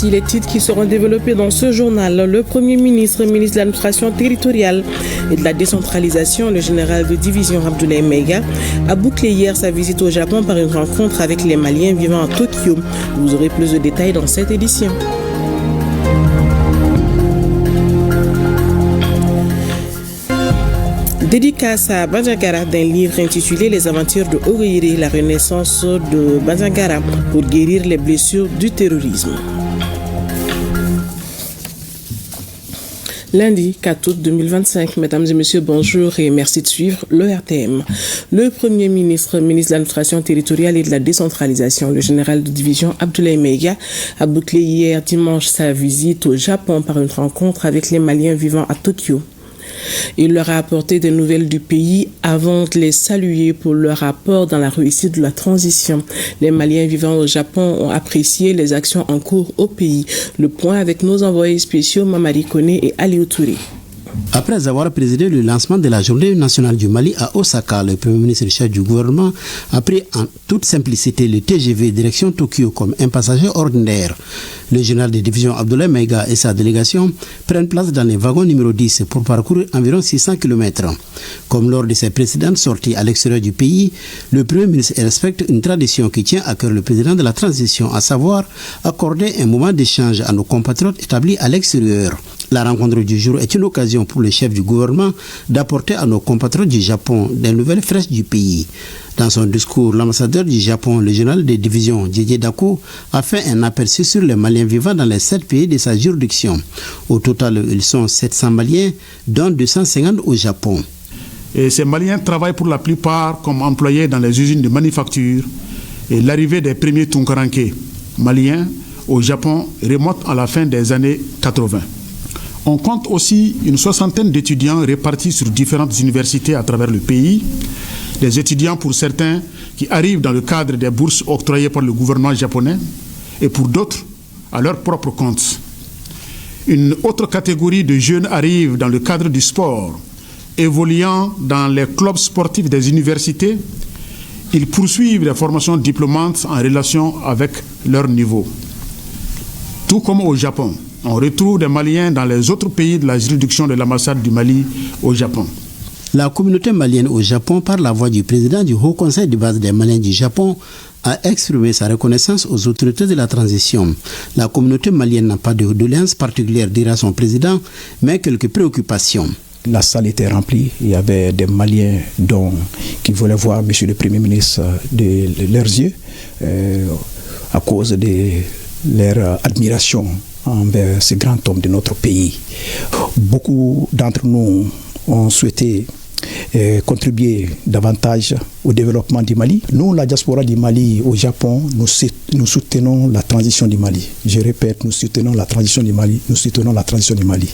Voici les titres qui seront développés dans ce journal. Le Premier ministre, ministre de l'administration territoriale et de la décentralisation, le général de division Abdoulaye Meiga, a bouclé hier sa visite au Japon par une rencontre avec les Maliens vivant à Tokyo. Vous aurez plus de détails dans cette édition. Dédicace à Bandiagara d'un livre intitulé Les aventures de Ogoyiri, la renaissance de Bandiagara pour guérir les blessures du terrorisme. Lundi 4 août 2025, mesdames et messieurs, bonjour et merci de suivre le RTM. Le Premier ministre, ministre de l'administration territoriale et de la décentralisation, le général de division Abdoulaye Meiga, a bouclé hier dimanche sa visite au Japon par une rencontre avec les Maliens vivant à Tokyo. Il leur a apporté des nouvelles du pays avant de les saluer pour leur apport dans la réussite de la transition. Les Maliens vivant au Japon ont apprécié les actions en cours au pays. Le point avec nos envoyés spéciaux Mamadi Koné et Aliou Touré. Après avoir présidé le lancement de la Journée nationale du Mali à Osaka, le Premier ministre chef du gouvernement a pris en toute simplicité le TGV direction Tokyo comme un passager ordinaire. Le général de division Abdoulaye Meiga et sa délégation prennent place dans les wagons numéro 10 pour parcourir environ 600 km. Comme lors de ses précédentes sorties à l'extérieur du pays, le Premier ministre respecte une tradition qui tient à cœur le président de la transition, à savoir accorder un moment d'échange à nos compatriotes établis à l'extérieur. La rencontre du jour est une occasion pour le chef du gouvernement d'apporter à nos compatriotes du Japon des nouvelles fraîches du pays. Dans son discours, l'ambassadeur du Japon, le général de division Didier Dako, a fait un aperçu sur les Maliens vivant dans les 7 pays de sa juridiction. Au total, ils sont 700 Maliens, dont 250 au Japon. Et ces Maliens travaillent pour la plupart comme employés dans les usines de manufacture. Et l'arrivée des premiers Tunkaranke maliens au Japon remonte à la fin des années 80. On compte aussi une soixantaine d'étudiants répartis sur différentes universités à travers le pays. Des étudiants pour certains qui arrivent dans le cadre des bourses octroyées par le gouvernement japonais et pour d'autres à leur propre compte. Une autre catégorie de jeunes arrive dans le cadre du sport, évoluant dans les clubs sportifs des universités. Ils poursuivent des formations diplômantes en relation avec leur niveau. Tout comme au Japon, on retrouve des Maliens dans les autres pays de la juridiction de l'ambassade du Mali au Japon. La communauté malienne au Japon, par la voix du président du Haut Conseil de base des Maliens du Japon, a exprimé sa reconnaissance aux autorités de la transition. La communauté malienne n'a pas de doléances particulières, dira son président, mais quelques préoccupations. La salle était remplie, il y avait des Maliens qui voulaient voir M. le Premier ministre de leurs yeux à cause de leur admiration envers ce grand homme de notre pays. Beaucoup d'entre nous ont souhaité contribuer davantage au développement du Mali. Nous, la diaspora du Mali au Japon, nous soutenons la transition du Mali. Je répète, nous soutenons la transition du Mali. Nous soutenons la transition du Mali.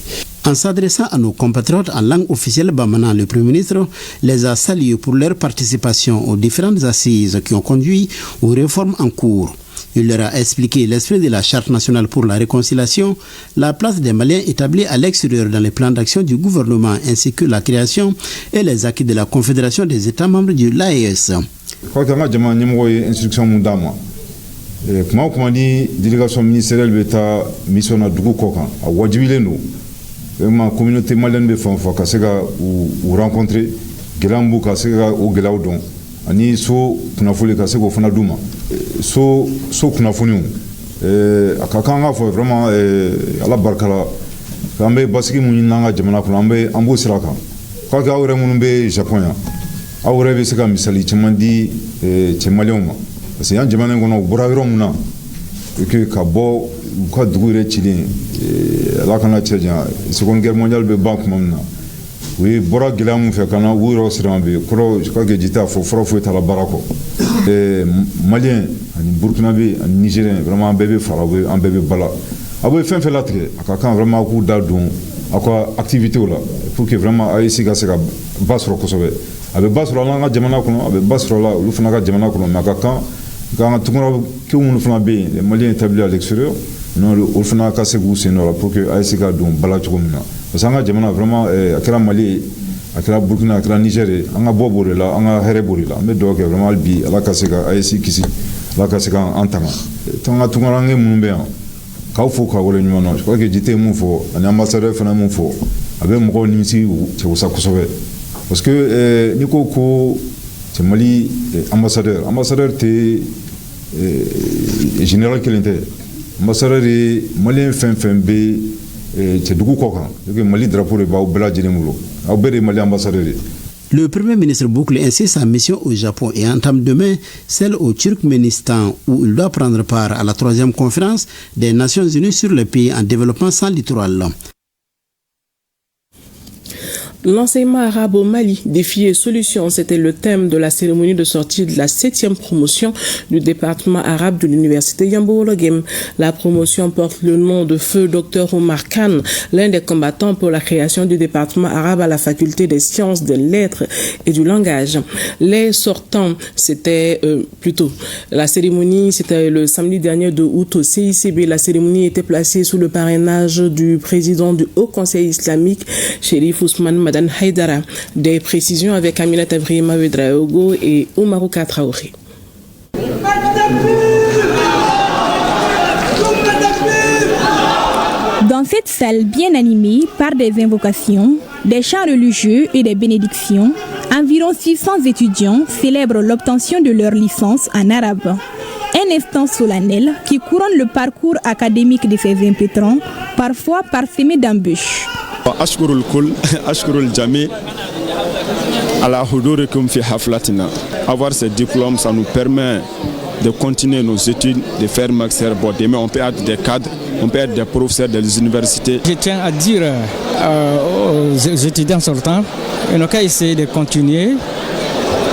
En s'adressant à nos compatriotes en langue officielle bamana, le Premier ministre les a salués pour leur participation aux différentes assises qui ont conduit aux réformes en cours. Il leur a expliqué l'esprit de la Charte nationale pour la réconciliation, la place des Maliens établis à l'extérieur dans les plans d'action du gouvernement, ainsi que la création et les acquis de la Confédération des États membres de l'AES. Délégation ministérielle de l'État mission na dugu kokan a wajibile no vraiment communauté malienne be fanfa ka sega ou rencontrer gelambu ka sega o gelawdon ani so kunafuli ka sego fana duma so kunafuni akakanga fo vraiment ala barkala ambe basiki mun nanga jamana ko ambo siraka ka ga awre mun be japonia awre be sega misali chimandi chemalioma parce que yan jamana ngono burawiro muna que ka bo ka dugure chili la kana cheja seconde guerre mondiale be banque mamna oui bora gilamu fe kana wuro sirambe kro ka ge jita fo fro tala barako malien ani burkinabe ani nigérien vraiment bébé farabe en bébé bala abo fin fait latre aka vraiment ku daldon akwa activité là pour que vraiment ay siga sega basro ko sobe abe basro la nga jamana ko abe basro la lu fana ga jamana ko ma ka quand tout le monde qui les Maliens établis à l'extérieur, non le fana ka segu seno pour que ay siga dum bala chomina parce que nga jamana vraiment akira Mali akira Burkina akira Niger anga bobore la anga herebore la mais donc vraiment albi ala ka sega ay si kisi la ka sega antama tanga tungarange munbe k'aw fo k'aw waleɲuman dɔn. Je crois que JT ye mun fɔ ani ambassadeur fana mun fɔ a bɛ mɔgɔw nimisi cɛ wasa kosɛbɛ parce que n'i ko ko cɛ Mali ambassadeur tɛ général kelen tɛ ambassadeur ye maliyɛn fɛn fɛn bɛ cɛ dugu kɔ kan Mali drapeau de b'aw bɛɛ lajɛlen bolo aw bɛɛ de ye Mali ambassadeur ye. Le Premier ministre boucle ainsi sa mission au Japon et entame demain celle au Turkménistan où il doit prendre part à la 3e conférence des Nations Unies sur les pays en développement sans littoral. L'enseignement arabe au Mali, défis et solutions, c'était le thème de la cérémonie de sortie de la 7e promotion du département arabe de l'université Yambo-Ologem. La promotion porte le nom de feu Dr Omar Khan, l'un des combattants pour la création du département arabe à la faculté des sciences, des lettres et du langage. Les sortants, c'était plutôt la cérémonie, c'était le samedi dernier de août au CICB. La cérémonie était placée sous le parrainage du président du Haut Conseil islamique, Chérif Ousmane Madan Haïdara. Des précisions avec Aminata Vrima Wedraogo et Oumarouka Traoré. Dans cette salle bien animée par des invocations, des chants religieux et des bénédictions, environ 600 étudiants célèbrent l'obtention de leur licence en arabe. Un instant solennel qui couronne le parcours académique de ces impétrants, parfois parsemé d'embûches. Avoir ce diplôme, ça nous permet de continuer nos études, de faire master. Bon, demain, on peut être des cadres, on peut être des professeurs des universités. Je tiens à dire aux étudiants sortants, ils n'ont qu'à essayer de continuer.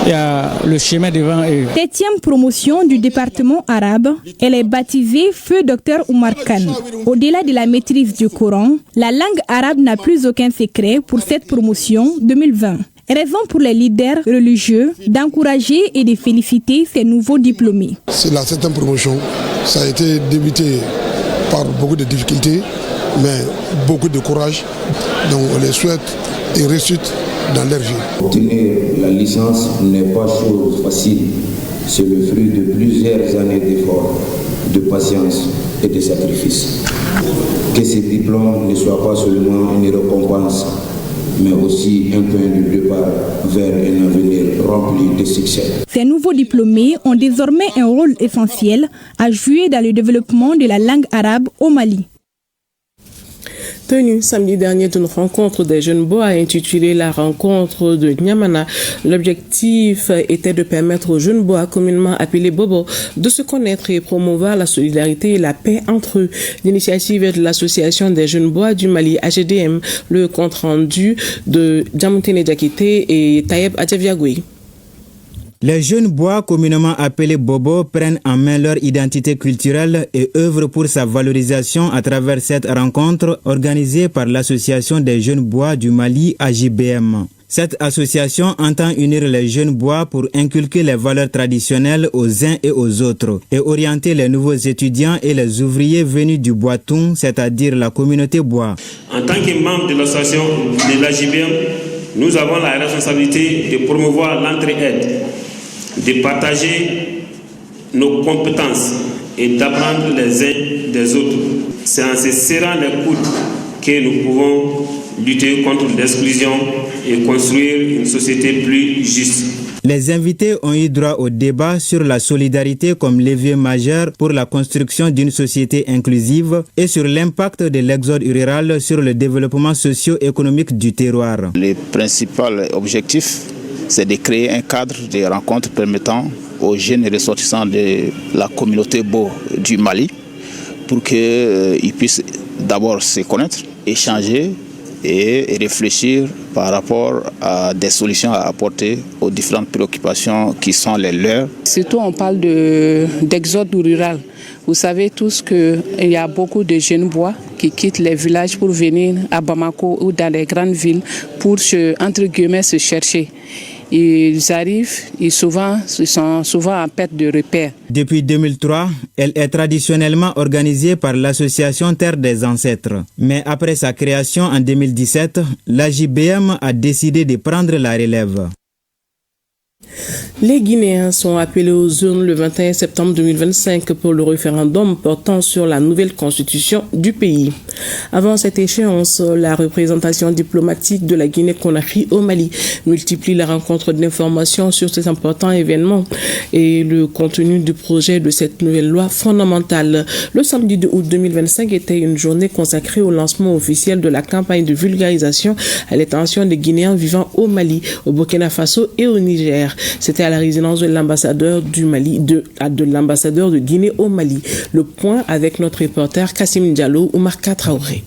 Il y a le chemin devant eux. 7e promotion du département arabe, elle est baptisée Feu Dr Omar Khan. Au-delà de la maîtrise du Coran, la langue arabe n'a plus aucun secret pour cette promotion 2020. Raison pour les leaders religieux d'encourager et de féliciter ces nouveaux diplômés. C'est la 7e promotion. Ça a été débuté par beaucoup de difficultés, mais beaucoup de courage. Donc on les souhaite une réussite dans leur vie. Obtenir la licence n'est pas chose facile. C'est le fruit de plusieurs années d'efforts, de patience et de sacrifices. Que ces diplômes ne soient pas seulement une récompense, mais aussi un point de départ vers un avenir rempli de succès. Ces nouveaux diplômés ont désormais un rôle essentiel à jouer dans le développement de la langue arabe au Mali. Tenue samedi dernier d'une rencontre des jeunes bois intitulée la rencontre de Nyamana. L'objectif était de permettre aux jeunes bois communément appelés Bobo de se connaître et promouvoir la solidarité et la paix entre eux. L'initiative est de l'association des jeunes bois du Mali, AGDM. Le compte rendu de Djamoutene Diakité et Tayeb Adjaviagoui. Les jeunes bois, communément appelés Bobo, prennent en main leur identité culturelle et œuvrent pour sa valorisation à travers cette rencontre organisée par l'Association des jeunes bois du Mali, AJBM. Cette association entend unir les jeunes bois pour inculquer les valeurs traditionnelles aux uns et aux autres et orienter les nouveaux étudiants et les ouvriers venus du Boitoun, c'est-à-dire la communauté bois. En tant que membre de l'association de l'AJBM, nous avons la responsabilité de promouvoir l'entraide, de partager nos compétences et d'apprendre les uns des autres. C'est en se serrant les coudes que nous pouvons lutter contre l'exclusion et construire une société plus juste. Les invités ont eu droit au débat sur la solidarité comme levier majeur pour la construction d'une société inclusive et sur l'impact de l'exode rural sur le développement socio-économique du terroir. Le principal objectif, c'est de créer un cadre de rencontre permettant aux jeunes ressortissants de la communauté Bo du Mali pour qu'ils puissent d'abord se connaître, échanger et réfléchir par rapport à des solutions à apporter aux différentes préoccupations qui sont les leurs. Surtout on parle d'exode rural. Vous savez tous qu'il y a beaucoup de jeunes bois qui quittent les villages pour venir à Bamako ou dans les grandes villes pour entre guillemets se chercher. Ils arrivent, ils sont souvent en perte de repère. Depuis 2003, elle est traditionnellement organisée par l'association Terre des Ancêtres. Mais après sa création en 2017, l'AJBM a décidé de prendre la relève. Les Guinéens sont appelés aux urnes le 21 septembre 2025 pour le référendum portant sur la nouvelle constitution du pays. Avant cette échéance, la représentation diplomatique de la Guinée-Conakry au Mali multiplie la rencontre d'informations sur ces importants événements et le contenu du projet de cette nouvelle loi fondamentale. Le samedi 2 août 2025 était une journée consacrée au lancement officiel de la campagne de vulgarisation à l'intention des Guinéens vivant au Mali, au Burkina Faso et au Niger. C'était à la résidence de l'ambassadeur du Mali, de l'ambassadeur de Guinée au Mali. Le point avec notre reporter Kassim Diallo ou Marca Traoré.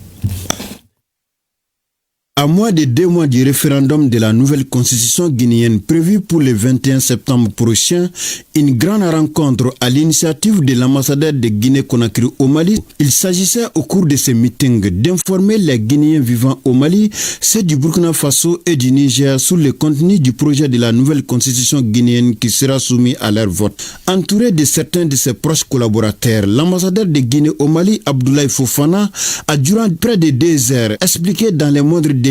À moins de 2 mois du référendum de la nouvelle constitution guinéenne prévue pour le 21 septembre prochain, une grande rencontre à l'initiative de l'ambassadeur de Guinée-Conakry au Mali. Il s'agissait au cours de ce meeting d'informer les Guinéens vivant au Mali, ceux du Burkina Faso et du Niger sur le contenu du projet de la nouvelle constitution guinéenne qui sera soumis à leur vote. Entouré de certains de ses proches collaborateurs, l'ambassadeur de Guinée au Mali, Abdoulaye Fofana, a durant près de 2 heures expliqué dans les moindres détails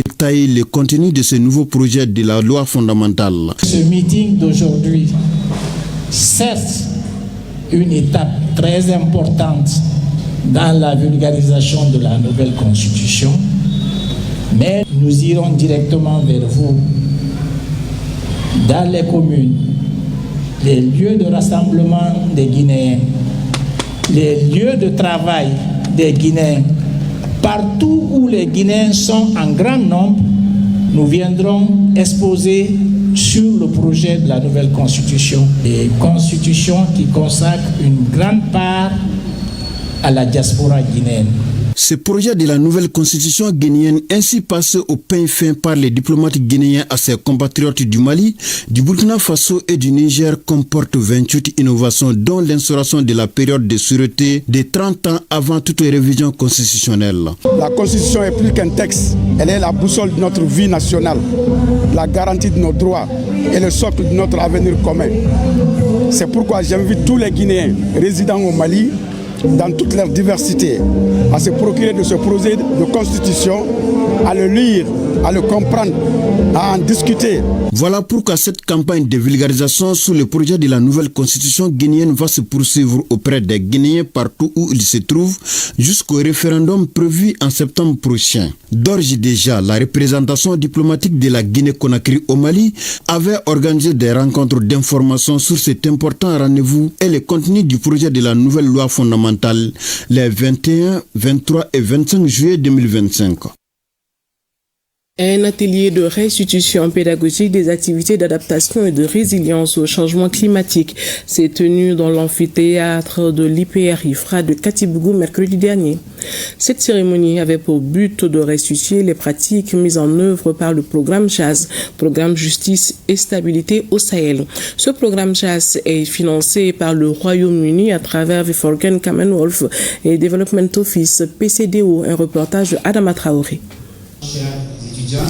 le contenu de ce nouveau projet de la loi fondamentale. Ce meeting d'aujourd'hui, certes, une étape très importante dans la vulgarisation de la nouvelle constitution, mais nous irons directement vers vous dans les communes, les lieux de rassemblement des Guinéens, les lieux de travail des Guinéens. Partout où les Guinéens sont en grand nombre, nous viendrons exposer sur le projet de la nouvelle constitution. Une constitution qui consacre une grande part à la diaspora guinéenne. Ce projet de la nouvelle constitution guinéenne, ainsi passé au pain fin par les diplomates guinéens à ses compatriotes du Mali, du Burkina Faso et du Niger, comporte 28 innovations, dont l'instauration de la période de sûreté de 30 ans avant toute révision constitutionnelle. La constitution est plus qu'un texte, elle est la boussole de notre vie nationale, la garantie de nos droits et le socle de notre avenir commun. C'est pourquoi j'invite tous les Guinéens résidant au Mali, dans toute leur diversité, à se procurer de ce projet de constitution, à le lire, à le comprendre, à en discuter. Voilà pourquoi cette campagne de vulgarisation sur le projet de la nouvelle constitution guinéenne va se poursuivre auprès des Guinéens partout où ils se trouvent jusqu'au référendum prévu en septembre prochain. D'ores et déjà, la représentation diplomatique de la Guinée-Conakry au Mali avait organisé des rencontres d'information sur cet important rendez-vous et le contenu du projet de la nouvelle loi fondamentale les 21, 23 et 25 juillet 2025. Un atelier de restitution pédagogique des activités d'adaptation et de résilience au changement climatique s'est tenu dans l'amphithéâtre de l'IPR-IFRA de Katibougou mercredi dernier. Cette cérémonie avait pour but de restituer les pratiques mises en œuvre par le programme JAS, Programme Justice et Stabilité au Sahel. Ce programme JAS est financé par le Royaume-Uni à travers the Forgan Commonwealth et Development Office, PCDO, un reportage de Adama Traoré.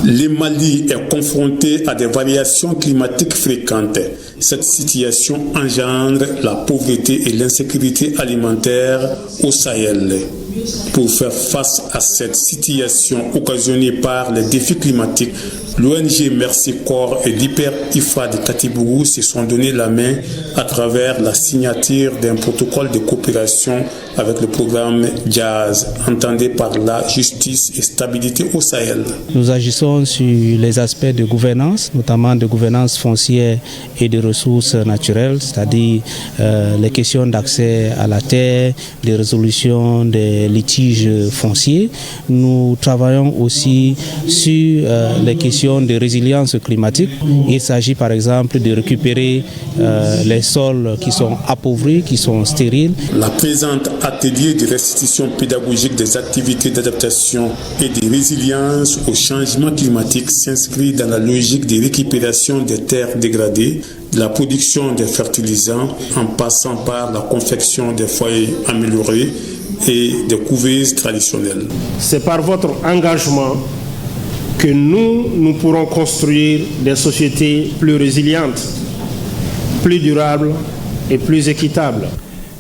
Le Mali est confronté à des variations climatiques fréquentes. Cette situation engendre la pauvreté et l'insécurité alimentaire au Sahel. Pour faire face à cette situation occasionnée par les défis climatiques, l'ONG Mercy Corps et l'IPR-IFRA de Katibougou se sont donné la main à travers la signature d'un protocole de coopération avec le programme JAS, entendé par la justice et stabilité au Sahel. Nous agissons sur les aspects de gouvernance, notamment de gouvernance foncière et de ressources naturelles, c'est-à-dire les questions d'accès à la terre, les résolutions des litiges fonciers. Nous travaillons aussi sur les questions de résilience climatique. Il s'agit par exemple de récupérer les sols qui sont appauvris, qui sont stériles. La présente atelier de restitution pédagogique des activités d'adaptation et de résilience au changement climatique s'inscrit dans la logique de récupération des terres dégradées, de la production des fertilisants en passant par la confection des foyers améliorés et des couveuses traditionnelles. C'est par votre engagement que nous pourrons construire des sociétés plus résilientes, plus durables et plus équitables.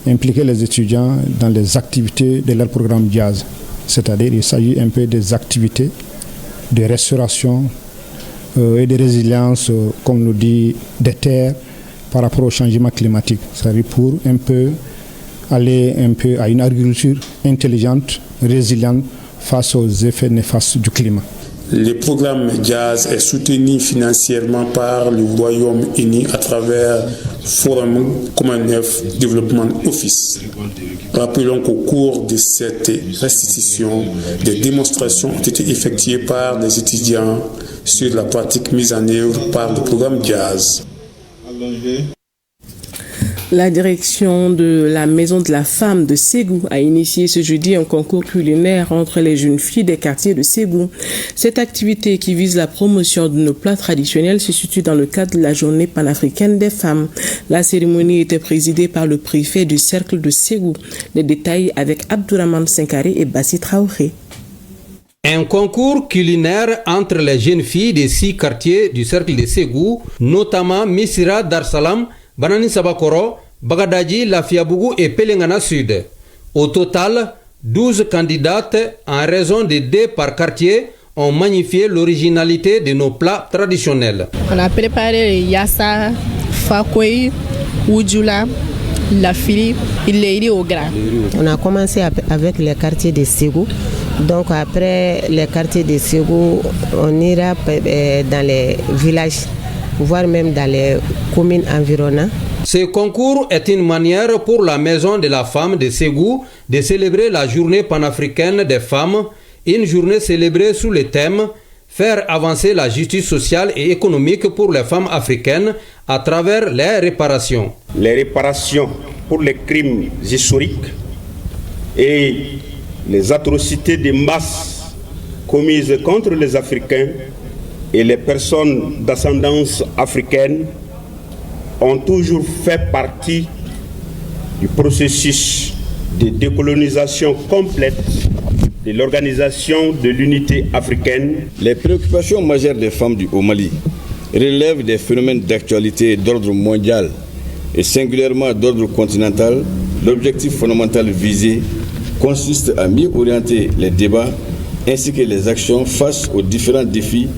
Impliquer les étudiants dans les activités de leur programme JAS, c'est-à-dire il s'agit un peu des activités de restauration, et de résilience, comme nous dit, des terres par rapport au changement climatique. C'est-à-dire pour un peu aller un peu à une agriculture intelligente, résiliente face aux effets néfastes du climat. Le programme Jazz est soutenu financièrement par le Royaume-Uni à travers Forum Commonwealth Development Office. Rappelons qu'au cours de cette restitution, des démonstrations ont été effectuées par les étudiants sur la pratique mise en œuvre par le programme Jazz. La direction de la Maison de la Femme de Ségou a initié ce jeudi un concours culinaire entre les jeunes filles des quartiers de Ségou. Cette activité qui vise la promotion de nos plats traditionnels se situe dans le cadre de la Journée panafricaine des femmes. La cérémonie était présidée par le préfet du cercle de Ségou. Les détails avec Abdourahmane Senkaré et Bassi Traoré. Un concours culinaire entre les jeunes filles des 6 quartiers du cercle de Ségou, notamment Missira Darsalam, Banani Sabakoro, Bagadaji, Lafiabougou et Pelengana Sud. Au total, 12 candidates en raison de 2 par quartier ont magnifié l'originalité de nos plats traditionnels. On a préparé Yassa, Fakoui, Oudjoula, Lafili, Ileiri au Grand. On a commencé avec les quartiers de Ségou. Donc après les quartiers de Ségou, on ira dans les villages, voire même dans les communes environnantes. Ce concours est une manière pour la Maison de la Femme de Ségou de célébrer la Journée panafricaine des femmes, une journée célébrée sous le thème « Faire avancer la justice sociale et économique pour les femmes africaines à travers les réparations ». Les réparations pour les crimes historiques et les atrocités de masse commises contre les Africains et les personnes d'ascendance africaine ont toujours fait partie du processus de décolonisation complète de l'Organisation de l'Unité africaine. Les préoccupations majeures des femmes du Haut-Mali relèvent des phénomènes d'actualité d'ordre mondial et singulièrement d'ordre continental. L'objectif fondamental visé consiste à mieux orienter les débats ainsi que les actions face aux différents défis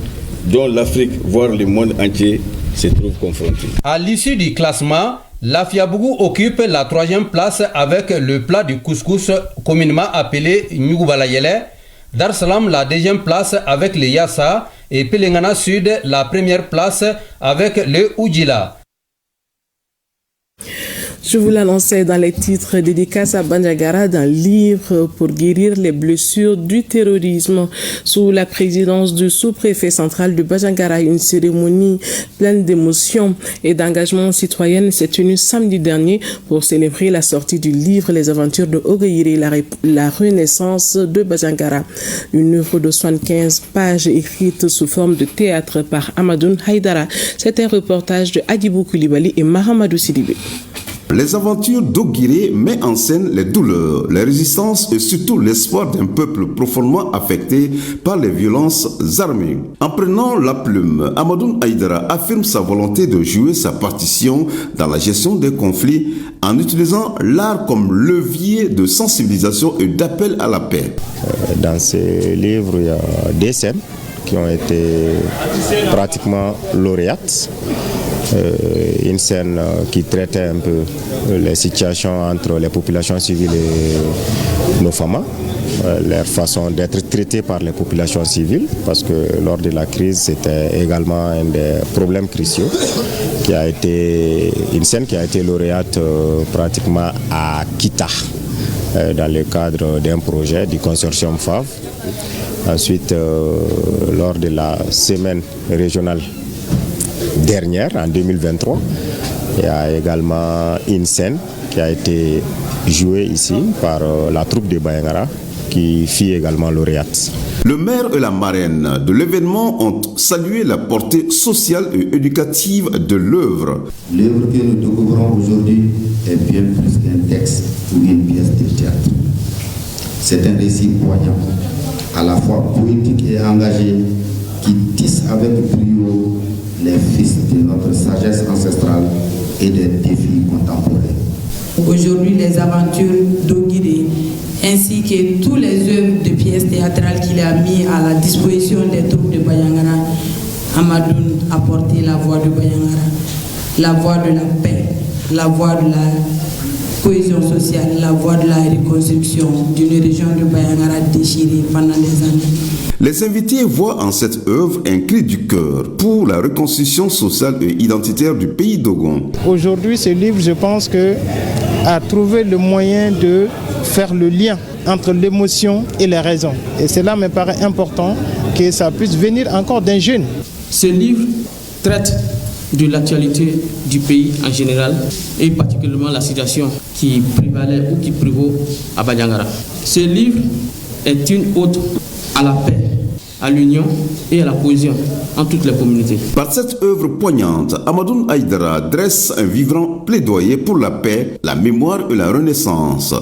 dont l'Afrique, voire le monde entier, se trouve confronté. À l'issue du classement, Lafiabougou occupe la 3e place avec le plat du couscous communément appelé Nyugubalayele, Darsalam la 2e place avec le Yassa et Pelengana Sud la 1re place avec le Oudjila. Je vous l'annonçais dans les titres, dédicace à Bandiagara d'un livre pour guérir les blessures du terrorisme. Sous la présidence du sous-préfet central de Bandiagara, une cérémonie pleine d'émotions et d'engagement citoyen s'est tenue samedi dernier pour célébrer la sortie du livre Les aventures de Ogueyiri, la renaissance de Bandiagara. Une œuvre de 75 pages écrite sous forme de théâtre par Amadoun Haïdara. C'est un reportage de Adibou Koulibaly et Mahamadou Sidibé. Les aventures d'Oguiré met en scène les douleurs, les résistances et surtout l'espoir d'un peuple profondément affecté par les violences armées. En prenant la plume, Amadoun Haïdara affirme sa volonté de jouer sa partition dans la gestion des conflits en utilisant l'art comme levier de sensibilisation et d'appel à la paix. Dans ce livre, il y a des scènes qui ont été pratiquement lauréates. Une scène qui traitait un peu les situations entre les populations civiles et nos femmes, leur façon d'être traitées par les populations civiles, parce que lors de la crise, c'était également un des problèmes cruciaux, qui a été une scène qui a été lauréate pratiquement à Kita, dans le cadre d'un projet du consortium FAV. Ensuite, lors de la semaine régionale dernière, en 2023, il y a également une scène qui a été jouée ici par la troupe de Bayangara, qui fit également lauréate. Le maire et la marraine de l'événement ont salué la portée sociale et éducative de l'œuvre. L'œuvre que nous découvrons aujourd'hui est bien plus qu'un texte ou une pièce de théâtre. C'est un récit poignant, à la fois poétique et engagé, qui tisse avec brio les fils de notre sagesse ancestrale et des défis contemporains. Aujourd'hui, les aventures d'Oguiré, ainsi que tous les œuvres de pièces théâtrales qu'il a mis à la disposition des troupes de Bayangara, Amadoun a porté la voix de Bayangara, la voix de la paix, la voix de la cohésion sociale, la voix de la reconstruction d'une région de Bayangara déchirée pendant des années. Les invités voient en cette œuvre un cri du cœur pour la reconstruction sociale et identitaire du pays Dogon. Aujourd'hui, ce livre, je pense a trouvé le moyen de faire le lien entre l'émotion et les raisons. Et cela me paraît important que ça puisse venir encore d'un jeune. Ce livre traite de l'actualité du pays en général et particulièrement la situation qui prévalait ou qui prévaut à Bayangara. Ce livre est une ode à la paix, à l'union et à la cohésion en toutes les communautés. Par cette œuvre poignante, Amadoun Aïdara dresse un vivant plaidoyer pour la paix, la mémoire et la renaissance.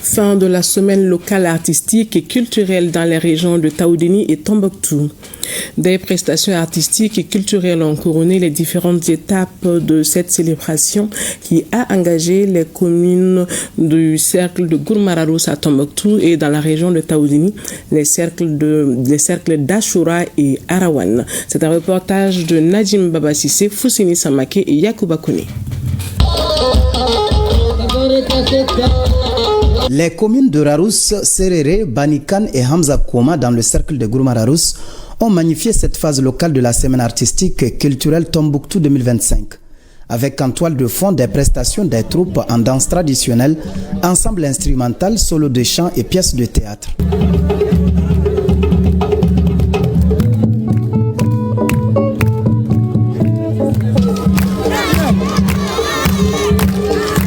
Fin de la semaine locale artistique et culturelle dans les régions de Taoudéni et Tombouctou. Des prestations artistiques et culturelles ont couronné les différentes étapes de cette célébration qui a engagé les communes du cercle de Gourmararous à Tombouctou et dans la région de Taoudéni, les cercles d'Ashura et Arawan. C'est un reportage de Nadim Babasissé, Foussini Samake et Yakouba Kone. Les communes de Rarous, Serere, Banikan et Hamza Koma dans le cercle de Gourmararous ont magnifié cette phase locale de la semaine artistique et culturelle Tombouctou 2025. Avec en toile de fond des prestations des troupes en danse traditionnelle, ensemble instrumental, solo de chant et pièces de théâtre.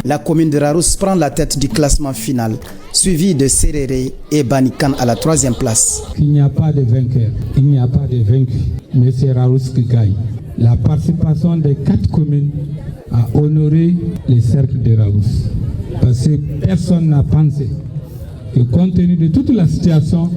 La commune de Rarous prend la tête du classement final, suivi de Serere et Banikan à la 3e place. Il n'y a pas de vainqueur, il n'y a pas de vaincu, mais c'est Rarous qui gagne. La participation des 4 communes a honoré les cercles de Rarous. Parce que personne n'a pensé que compte tenu de toute la situation,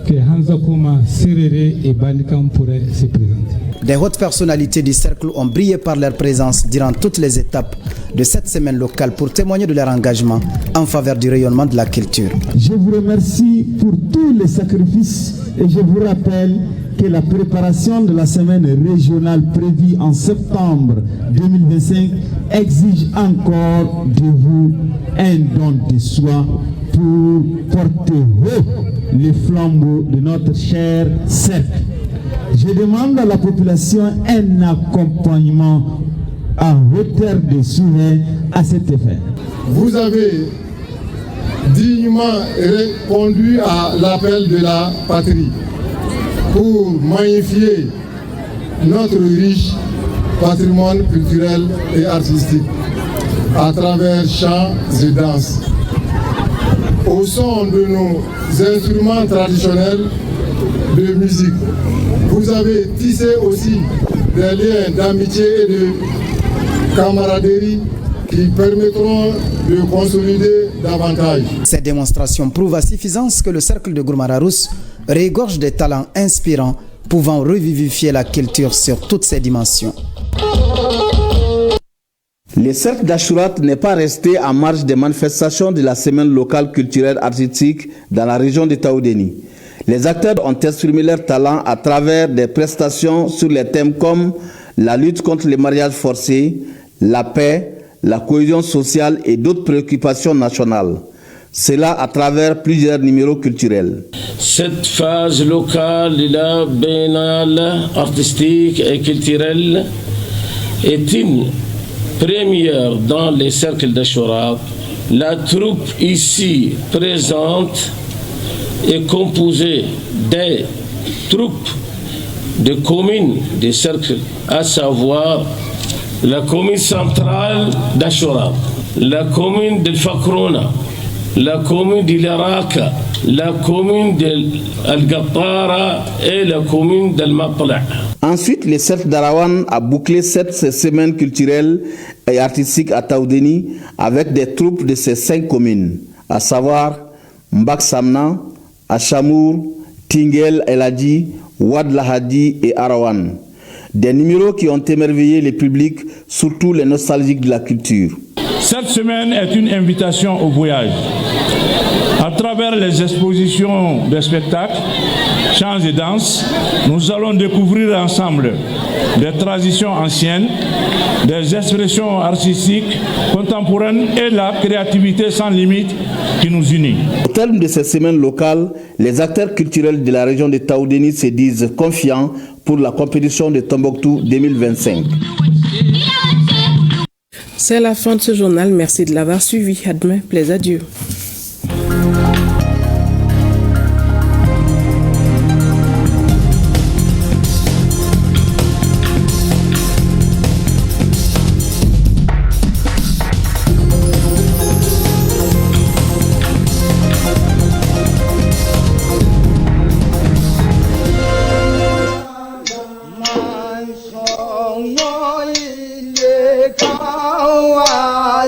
que Hamza Koma, Serere et Banikan pourraient se présenter. Des hautes personnalités du cercle ont brillé par leur présence durant toutes les étapes de cette semaine locale pour témoigner de leur engagement en faveur du rayonnement de la culture. Je vous remercie pour tous les sacrifices et je vous rappelle que la préparation de la semaine régionale prévue en septembre 2025 exige encore de vous un don de soi pour porter haut les flambeaux de notre cher cercle. Je demande à la population un accompagnement à hauteur de souhait à cet effet. Vous avez dignement répondu à l'appel de la patrie pour magnifier notre riche patrimoine culturel et artistique à travers chants et danses. Au son de nos instruments traditionnels de musique, vous avez tissé aussi des liens d'amitié et de camaraderie qui permettront de consolider davantage. Ces démonstrations prouvent à suffisance que le cercle de Gourmararous regorge des talents inspirants pouvant revivifier la culture sur toutes ses dimensions. Le cercle d'Ashurat n'est pas resté en marge des manifestations de la semaine locale culturelle artistique dans la région de Taoudéni. Les acteurs ont exprimé leur talent à travers des prestations sur les thèmes comme la lutte contre les mariages forcés, la paix, la cohésion sociale et d'autres préoccupations nationales. Cela à travers plusieurs numéros culturels. Cette phase locale de la biennale artistique et culturelle est une première dans les cercles d'Ashurat. La troupe ici présente est composée des troupes de communes des cercles, à savoir la commune centrale d'Ashurat, la commune de Fakrouna, la commune de l'Iraka, la commune d'Al-Gattara et la commune d'Al-Matla'. Ensuite, le cercle d'Arawan a bouclé cette semaine culturelle et artistique à Taoudéni avec des troupes de ces 5 communes, à savoir Mbak Samna, Achamour, Tingel El Hadji, Ouad Lahadi et Arawan. Des numéros qui ont émerveillé les publics, surtout les nostalgiques de la culture. Cette semaine est une invitation au voyage. À travers les expositions de spectacles, chants et danses, nous allons découvrir ensemble des traditions anciennes, des expressions artistiques contemporaines et la créativité sans limite qui nous unit. Au terme de ces semaines locales, les acteurs culturels de la région de Taoudéni se disent confiants pour la compétition de Tombouctou 2025. C'est la fin de ce journal. Merci de l'avoir suivi. À demain. Plaise à Dieu. Kawa,